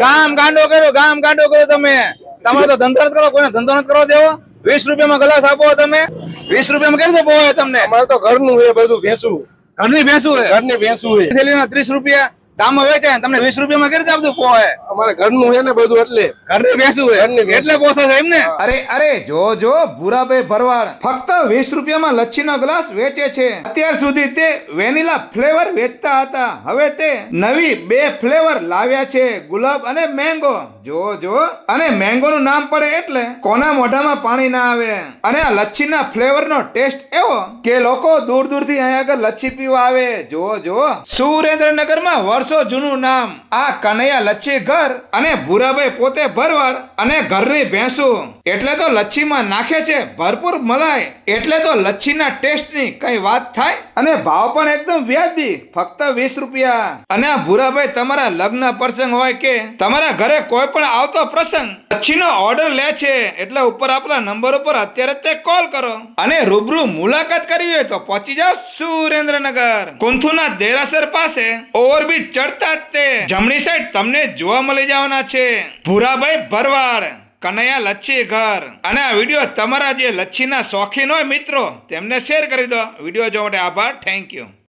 ગામ ગાંડો કરો તમે. તમારે તો ધંધો નથી કરો, કોઈને ધંધો નથી કરવા દેવો. 20 રૂપિયામાં ગ્લાસ આપો તમે. 20 રૂપિયામાં કરી દો પોહે તમને. અમારે તો ઘરનું છે બધું, ભેંસું. ઘરની ભેંસું છે. ઘરની ભેંસું છે. થેલીના 30 રૂપિયા દામમાં વેચાય, તમને 20 રૂપિયામાં કરી દે આપતું પોહે. અમારે ઘરનું છે ને બધું, એટલે ઘરની ભેંસું છે એટલે પોસાય છે એમ ને. અરે જો ભૂરાભાઈ ભરવાડ ફક્ત 20 રૂપિયામાં લચ્છીનો ગ્લાસ વેચે છે. અત્યાર સુધી તે વેનીલા ફ્લેવર વેચતા હતા, હવે તે નવી 2 ફ્લેવર લાવ્યા છે, ગુલાબ અને મેંગો. જો અને મેંગો નું નામ પડે એટલે કોના મોઢામાં પાણી ના આવે. અને આ લચ્છીના ફ્લેવરનો ટેસ્ટ એવો કે લોકો દૂર દૂરથી અહીંયા આગળ લચ્છી પીવા આવે. જો સુરેન્દ્રનગરમાં વર્ષો જૂનું નામ આ કનૈયા લચ્છી ઘર, અને ભૂરાભાઈ પોતે ભરવાડ અને ઘરની ભેંસું, એટલે તો લચ્છીમાં નાખે છે ભરપૂર મલાઈ. એટલે તો લચ્છીના ટેસ્ટની કઈ વાત થાય. અને ભાવ પણ એકદમ વ્યાજબી, ફક્ત 20 રૂપિયા. અને આ ભૂરાભાઈ તમારા લગ્ન પ્રસંગ હોય કે તમારા ઘરે કોઈ પણ આવતો પ્રસંગ લચ્છીનો ઓર્ડર લે છે, એટલે ઉપર આપણા નંબર ઉપર અત્યારે તે કોલ કરો. અને રૂબરૂ મુલાકાત કરવી હોય તો પહોંચી જાઓ સુરેન્દ્રનગર, કુંથુના દેરાસર પાસે ઓવરબ્રિજ ચડતા જ તે જમણી સાઈડ તમને જોવા મળી જવાના છે ભૂરાભાઈ ભરવાડ, કનૈયા લચ્છી ઘર. અને આ વિડીયો તમારા જે લચ્છીના શોખીન હોય મિત્રો તેમને શેર કરી દો. વિડીયો જોવા માટે આભાર. Thank you.